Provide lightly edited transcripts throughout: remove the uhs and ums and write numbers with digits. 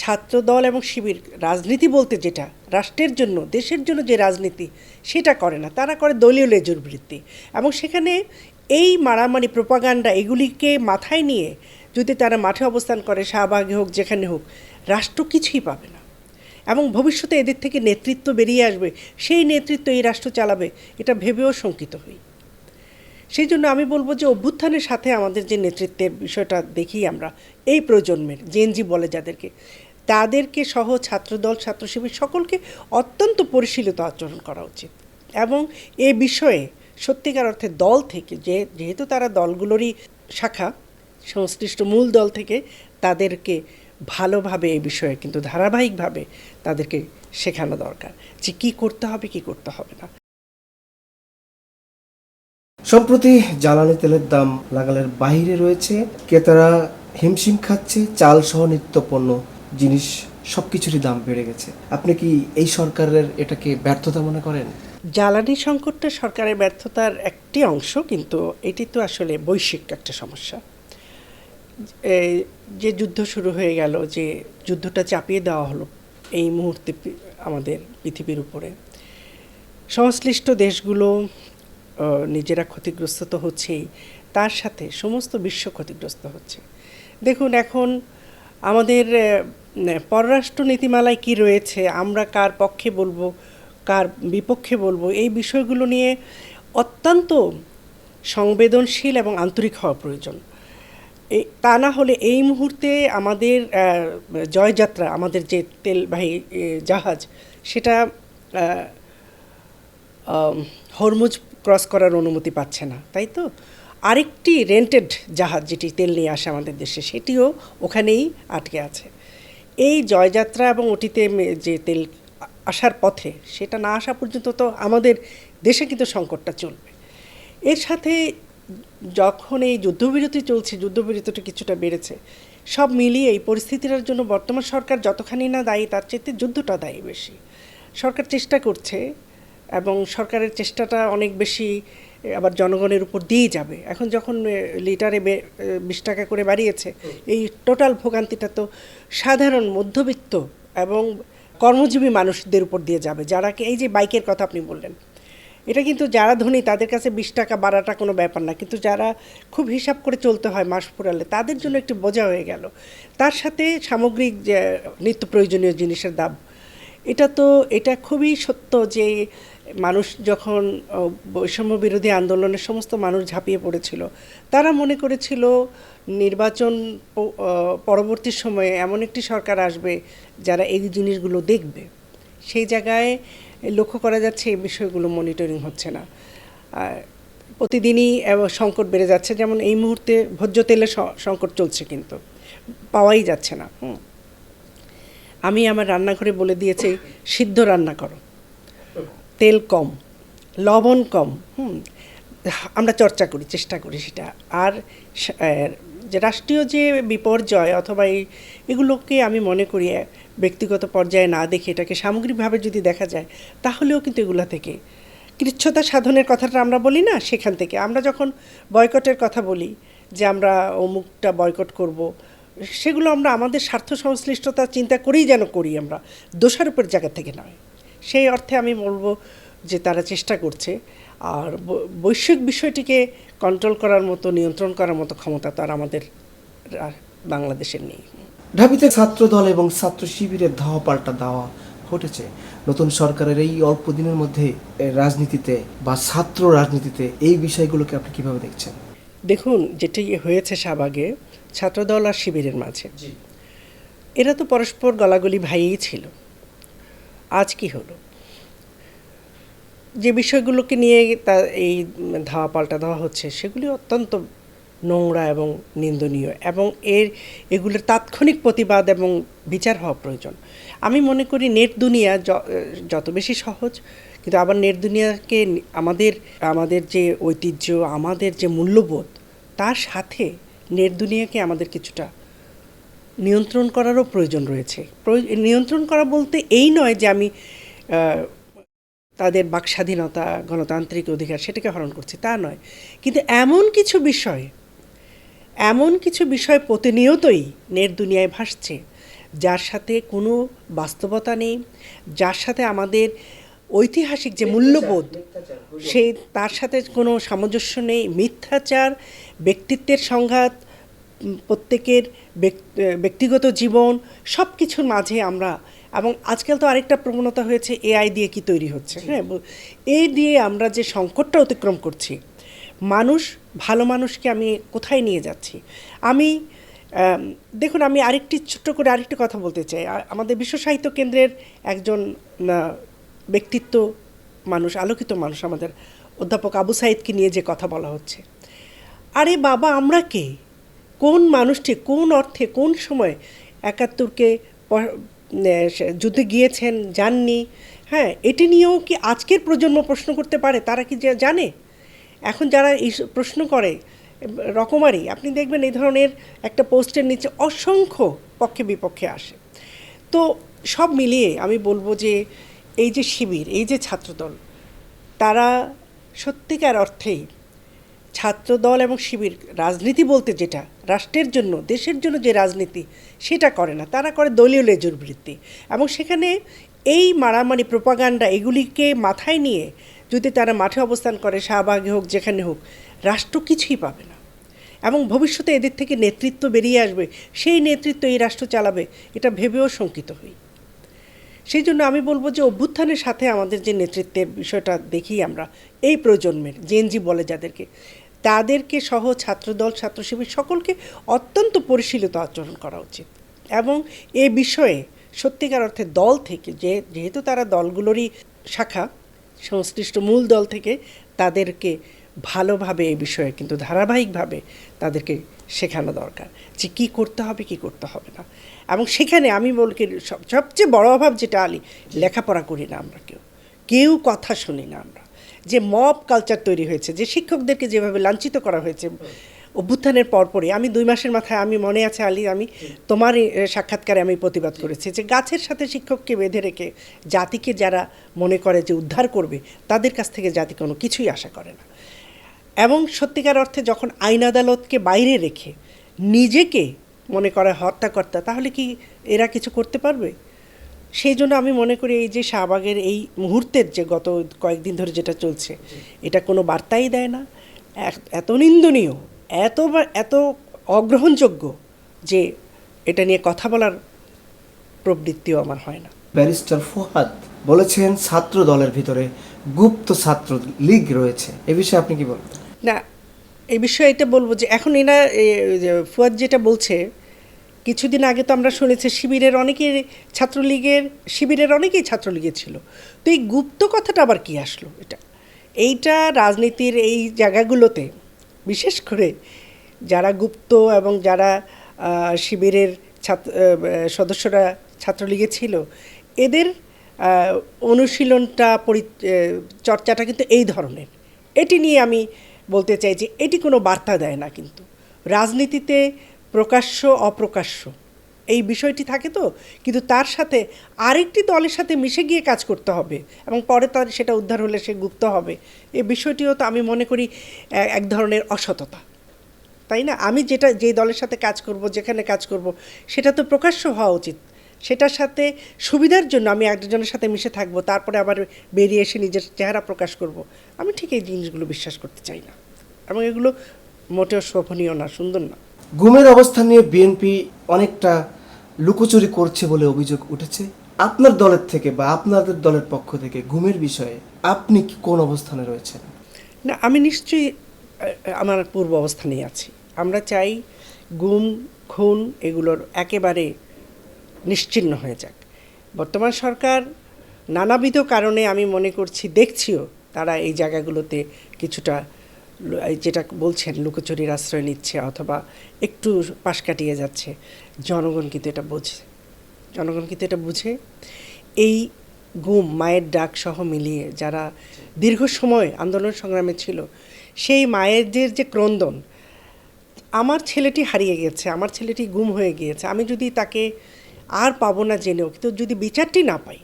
ছাত্রদল এবং শিবির রাজনীতি বলতে যেটা রাষ্ট্রের জন্য দেশের জন্য যে রাজনীতি সেটা করে না, তারা করে দলীয় লেজুর বৃত্তি। এবং সেখানে এই মারামারি প্রোপাগান্ডা এগুলিকে মাথায় নিয়ে যদি তারা মাঠে অবস্থান করে, শাহবাগে হোক যেখানে হোক, রাষ্ট্র কিছুই পাবে না। এবং ভবিষ্যতে এদের থেকে নেতৃত্ব বেরিয়ে আসবে, সেই নেতৃত্ব এই রাষ্ট্র চালাবে, এটা ভেবেও শঙ্কিত হই। সেই জন্য আমি বলবো যে অভ্যুত্থানের সাথে আমাদের যে নেতৃত্বের বিষয়টা দেখি আমরা, এই প্রজন্মের জেনজি বলে যাদেরকে, তাদেরকে সহ ছাত্রদল ছাত্র শিবির সকলকে অত্যন্ত পরিশীলিত আচরণ করা উচিত। এবং এ বিষয়ে সত্যিকার অর্থে দল থেকে যেহেতু তারা দলগুলোরই শাখা, সংশ্লিষ্ট মূল দল থেকে তাদেরকে ভালোভাবে এই বিষয়ে কিন্তু ধারাবাহিকভাবে তাদেরকে শেখানো দরকার যে কী করতে হবে কী করতে হবে না। সম্প্রতি জ্বালানি তেলের দাম নাগালের বাইরে রয়েছে, ক্রেতারা হিমশিম খাচ্ছে, চাল সহ নিত্য পণ্য জিনিস সবকিছুরই দাম বেড়ে গেছে। আপনি কি এই সরকারের এটাকে ব্যর্থতা মনে করেন? জ্বালানি সংকটটা সরকারের ব্যর্থতার একটি অংশ, কিন্তু এটি তো আসলে বৈশ্বিক একটা সমস্যা। যে যুদ্ধ শুরু হয়ে গেল, যে যুদ্ধটা চাপিয়ে দেওয়া হলো এই মুহূর্তে আমাদের পৃথিবীর উপরে, সংশ্লিষ্ট দেশগুলো নিজেরা ক্ষতিগ্রস্ত তো হচ্ছেই, তার সাথে সমস্ত বিশ্ব ক্ষতিগ্রস্ত হচ্ছে। দেখুন এখন আমাদের পররাষ্ট্র নীতিমালায় কি রয়েছে, আমরা কার পক্ষে বলবো কার বিপক্ষে বলবো, এই বিষয়গুলো নিয়ে অত্যন্ত সংবেদনশীল এবং আন্তরিক হওয়া প্রয়োজন। তা না হলে এই মুহূর্তে আমাদের জয়যাত্রা, আমাদের যে তেলবাহী জাহাজ, সেটা হরমুজ ক্রস করার অনুমতি পাচ্ছে না, তাই তো? আরেকটি রেন্টেড জাহাজ যেটি তেল নিয়ে আসে আমাদের দেশে, সেটিও ওখানেই আটকে আছে। এই জয়যাত্রা এবং ওটিতে যে তেল আসার পথে, সেটা না আসা পর্যন্ত তো আমাদের দেশে কিন্তু সংকটটা চলবে। এর সাথে যখন এই যুদ্ধবিরতি চলছে, যুদ্ধবিরতিটা কিছুটা বেড়েছে, সব মিলিয়ে এই পরিস্থিতিটার জন্য বর্তমান সরকার যতখানি না দায়ী, তার চেয়ে যুদ্ধটা দায়ী বেশি। সরকার চেষ্টা করছে এবং সরকারের চেষ্টাটা অনেক বেশি আবার জনগণের উপর দিয়ে যাবে। এখন যখন লিটারে 20 টাকা করে বাড়িয়েছে, এই টোটাল ভোগান্তিটা তো সাধারণ মধ্যবিত্ত এবং কর্মজীবী মানুষদের উপর দিয়ে যাবে, যারা এই যে বাইকের কথা আপনি বললেন, এটা কিন্তু যারা ধনী তাদের কাছে 20 টাকা বাড়াটা কোনো ব্যাপার না, কিন্তু যারা খুব হিসাব করে চলতে হয় মাস ফুরালে, তাদের জন্য একটু বোঝা হয়ে গেল। তার সাথে সামগ্রিক যে নিত্য প্রয়োজনীয় জিনিসের দাম, এটা খুবই সত্য যে মানুষ যখন বৈষম্য বিরোধী আন্দোলনের সমস্ত মানুষ ঝাঁপিয়ে পড়েছিল, তারা মনে করেছিল নির্বাচন পরবর্তী সময়ে এমন একটি সরকার আসবে যারা এই জিনিসগুলো দেখবে। সেই জায়গায় লক্ষ্য করা যাচ্ছে এই বিষয়গুলো মনিটরিং হচ্ছে না, প্রতিদিনই সংকট বেড়ে যাচ্ছে। যেমন এই মুহূর্তে ভোজ্য তেলের সংকট চলছে, কিন্তু পাওয়াই যাচ্ছে না। আমি আমার রান্নাঘরে বলে দিয়েছি সিদ্ধ রান্না করো, তেল কম, লবণ কম। আমরা চর্চা করি, চেষ্টা করি সেটা। আর যে রাষ্ট্রীয় যে বিপর্যয় অথবা এগুলোকে আমি মনে করি ব্যক্তিগত পর্যায়ে না দেখে এটাকে সামগ্রিকভাবে যদি দেখা যায়, তাহলেও কিন্তু এগুলো থেকে কৃচ্ছতা সাধনের কথাটা আমরা বলি না, সেখান থেকে আমরা যখন বয়কটের কথা বলি যে আমরা অমুকটা বয়কট করব, সেগুলো আমরা আমাদের স্বার্থ সংশ্লিষ্টতা চিন্তা করেই যেন করি, আমরা দোষারোপের জায়গা থেকে নয়। সেই অর্থে আমি বলবো যে তারা চেষ্টা করছে। আর বৈশ্বিক বিষয়টিকে কন্ট্রোল করার মতো, নিয়ন্ত্রণ করার মতো ক্ষমতা তো আর আমাদের বাংলাদেশের নেই। ঢাবিতে ছাত্র দল এবং ছাত্র শিবিরের ধাওয়া পাল্টা দাওয়া ঘটেছে। নতুন সরকারের এই অল্প দিনের মধ্যে রাজনীতিতে বা ছাত্র রাজনীতিতে এই বিষয়গুলোকে আপনি কিভাবে দেখছেন? দেখুন, যেটি হয়েছে শাহবাগে ছাত্রদল আর শিবিরের মাঝে, এরা তো পরস্পর গলাগলি ভাইই ছিল। আজ কি হলো? যে বিষয়গুলোকে নিয়ে এই ধাওয়া পাল্টা দেওয়া হচ্ছে, সেগুলি অত্যন্ত নোংরা এবং নিন্দনীয়, এবং এগুলোর তাৎক্ষণিক প্রতিবাদ এবং বিচার হওয়া প্রয়োজন। আমি মনে করি নেট দুনিয়া যত বেশি সহজ, কিন্তু আবার নেট দুনিয়াকে আমাদের যে ঐতিহ্য, আমাদের যে মূল্যবোধ, তার সাথে নেট দুনিয়াকে আমাদের কিছুটা নিয়ন্ত্রণ করারও প্রয়োজন রয়েছে। নিয়ন্ত্রণ করা বলতে এই নয় যে আমি তাদের বাকস্বাধীনতা, গণতান্ত্রিক অধিকার সেটাকে হরণ করছি, তা নয়। কিন্তু এমন কিছু বিষয় প্রতিনিয়তই নেট দুনিয়ায় ভাসছে, যার সাথে কোনো বাস্তবতা নেই, যার সাথে আমাদের ঐতিহাসিক যে মূল্যবোধ সেই তার সাথে কোনো সামঞ্জস্য নেই, মিথ্যাচার, ব্যক্তিত্বের সংঘাত, প্রত্যেকের ব্যক্তিগত জীবন সব কিছুর মাঝে আমরা, এবং আজকাল তো আরেকটা প্রবণতা হয়েছে এআই দিয়ে কি তৈরি হচ্ছে, হ্যাঁ, এই দিয়ে আমরা যে সংকটটা অতিক্রম করছি, মানুষ, ভালো মানুষকে আমি কোথায় নিয়ে যাচ্ছি। আমি দেখুন, আমি ছোট্ট করে আরেকটি কথা বলতে চাই। আমাদের বিশ্ব সাহিত্য কেন্দ্রের একজন ব্যক্তিত্ব মানুষ, আলোকিত মানুষ, আমাদের অধ্যাপক আবু সাইদকে নিয়ে যে কথা বলা হচ্ছে, আরে বাবা, আমরা কে? কোন মানুষটি কোন অর্থে কোন সময় ৭১কে যুদ্ধে গিয়েছেন, যাননি, হ্যাঁ, এটি নিয়েও কি আজকের প্রজন্ম প্রশ্ন করতে পারে? তারা কি জানে? এখন যারা এই প্রশ্ন করে রকমারি, আপনি দেখবেন এই ধরনের একটা পোস্টের নিচে অসংখ্য পক্ষে বিপক্ষে আসে। তো সব মিলিয়ে আমি বলবো যে এই যে শিবির, এই যে ছাত্রদল, তারা সত্যিকার অর্থেই ছাত্রদল এবং শিবির রাজনীতি বলতে যেটা রাষ্ট্রের জন্য, দেশের জন্য যে রাজনীতি, সেটা করে না। তারা করে দলীয় লেজুর বৃত্তি, এবং সেখানে এই মারামারি, প্রোপাগান্ডা, এগুলিকে মাথায় নিয়ে যদি তারা মাঠে অবস্থান করে, শাহবাগে হোক, যেখানে হোক, রাষ্ট্র কিছুই পাবে না। এবং ভবিষ্যতে এদের থেকে নেতৃত্ব বেরিয়ে আসবে, সেই নেতৃত্ব এই রাষ্ট্র চালাবে, এটা ভেবেও শঙ্কিত হই। সেই জন্য আমি বলবো যে অভ্যুত্থানের সাথে আমাদের যে নেতৃত্বের বিষয়টা দেখি আমরা, এই প্রজন্মের জেনজি বলে যাদেরকে, তাদেরকে সহ ছাত্রদল, ছাত্র শিবির সকলকে অত্যন্ত পরিশীলিত আচরণ করা উচিত। এবং এ বিষয়ে সত্যিকার অর্থে দল থেকে, যেহেতু তারা দলগুলোরই শাখা, সংশ্লিষ্ট মূল দল থেকে তাদেরকে ভালোভাবে এই বিষয়ে কিন্তু ধারাবাহিকভাবে তাদেরকে শেখানো দরকার যে কী করতে হবে, কী করতে হবে না। এবং সেখানে আমি বলি সবচেয়ে বড় অভাব যেটা, আলী, লেখাপড়া করি না আমরা, কেউ কথা শুনি না আমরা। যে মব কালচার তৈরি হয়েছে, যে শিক্ষকদেরকে যেভাবে লাঞ্ছিত করা হয়েছে অভ্যুত্থানের পরপরই, আমি 2 মাসের মাথায়, আমি মনে আছে আলী, আমি তোমার সাক্ষাৎকারে আমি প্রতিবাদ করেছি যে গাছের সাথে শিক্ষককে বেঁধে রেখে জাতিকে যারা মনে করে যে উদ্ধার করবে, তাদের কাছ থেকে জাতি কোনো কিছুই আশা করে না। এবং সত্যিকার অর্থে যখন আইন আদালতকে বাইরে রেখে নিজেকে মনে করে হত্যাকর্তা, তাহলে কি এরা কিছু করতে পারবে? সেই জন্য আমি মনে করি এই যে শাহবাগের এই মুহূর্তের যে গত কয়েকদিন ধরে যেটা চলছে, এটা কোনো বার্তাই দেয় না, এত নিন্দনীয়, এত অগ্রহণযোগ্য যে এটা নিয়ে কথা বলার প্রবৃত্তিও আমার হয় না। ব্যারিস্টার ফুয়াদ বলেছেন ছাত্র দলের ভিতরে গুপ্ত ছাত্র লীগ রয়েছে, এ বিষয়ে আপনি কি বলবেন? না, এই বিষয়ে এটা বলবো যে এখন এরা ফুয়াদ যেটা বলছে, কিছুদিন আগে তো আমরা শুনেছি শিবিরের অনেকেই ছাত্রলীগের ছিল। তো এই গুপ্ত কথাটা আবার কি আসলো? এইটা রাজনীতির এই জায়গাগুলোতে বিশেষ করে যারা গুপ্ত এবং যারা শিবিরের সদস্যরা ছাত্রলীগে ছিল, এদের অনুশীলনটা, চর্চাটা কিন্তু এই ধরনের। এটি নিয়ে আমি বলতে চাই যে এটি কোনো বার্তা দেয় না। কিন্তু রাজনীতিতে প্রকাশ্য অপ্রকাশ্য এই বিষয়টি থাকে, তো কিন্তু তার সাথে আরেকটি দলের সাথে মিশে গিয়ে কাজ করতে হবে, এবং পরে তার সেটা উদ্ধার হলে সে গুপ্ত হবে, এই বিষয়টিও তো আমি মনে করি এক ধরনের অসততা, তাই না? আমি যেই দলের সাথে কাজ করব, যেখানে কাজ করব, সেটা তো প্রকাশ্য হওয়া উচিত। সেটার সাথে সুবিধার জন্য আমি একজনের সাথে মিশে থাকবো, তারপরে আবার বেরিয়ে এসে নিজের চেহারা প্রকাশ করব, আমি ঠিক এই জিনিসগুলো বিশ্বাস করতে চাই না, এবং এগুলো মোটেও শোভনীয় না, সুন্দর না। গুমের অবস্থান নিয়ে বিএনপি অনেকটা লুকোচুরি করছে বলে অভিযোগ উঠেছে। আপনার দলের থেকে বা আপনাদের দলের পক্ষ থেকে গুমের বিষয়ে আপনি কি কোন অবস্থানে রয়েছেন? না, আমি নিশ্চয়ই আমার পূর্ব অবস্থানেই আছি। আমরা চাই গুম, খুন এগুলোর একেবারে নিশ্চিহ্ন হয়ে যাক। বর্তমান সরকার নানাবিধ কারণে আমি মনে করছি, দেখছিও, তারা এই জায়গাগুলোতে কিছুটা যেটা বলছেন লুকোচুরির আশ্রয় নিচ্ছে অথবা একটু পাশ কাটিয়ে যাচ্ছে। জনগণ কিন্তু এটা বুঝে এই গুম, মায়ের ডাক সহ মিলিয়ে যারা দীর্ঘ সময় আন্দোলন সংগ্রামে ছিল, সেই মায়েদের যে ক্রন্দন, আমার ছেলেটি হারিয়ে গেছে, আমার ছেলেটি গুম হয়ে গিয়েছে, আমি যদি তাকে আর পাবো না জেনেও, কিন্তু যদি বিচারটি না পাই,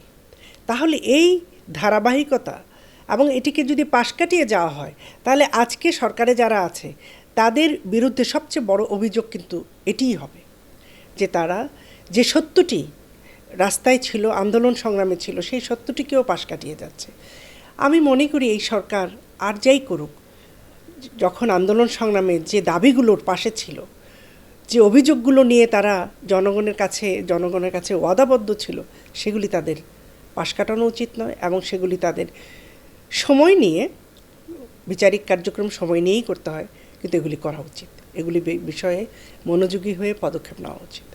তাহলে এই ধারাবাহিকতা এবং এটিকে যদি পাশ কাটিয়ে যাওয়া হয়, তাহলে আজকে সরকারে যারা আছে তাদের বিরুদ্ধে সবচেয়ে বড় অভিযোগ কিন্তু এটিই হবে যে তারা যে সত্যটি রাস্তায় ছিল, আন্দোলন সংগ্রামে ছিল, সেই সত্যটিকেও পাশ কাটিয়ে যাচ্ছে। আমি মনে করি এই সরকার আর যাই করুক, যখন আন্দোলন সংগ্রামে যে দাবিগুলোর পাশে ছিল, যে অভিযোগগুলো নিয়ে তারা জনগণের কাছে ওয়াদাবদ্ধ ছিল, সেগুলি তাদের পাশ কাটানো উচিত নয়, এবং সেগুলি তাদের সময় নিয়ে, বিচারিক কার্যক্রম সময় নিয়েই করতে হয়, কিন্তু এগুলি করা উচিত। এগুলি বিষয়ে মনোযোগী হয়ে পদক্ষেপ নেওয়া উচিত।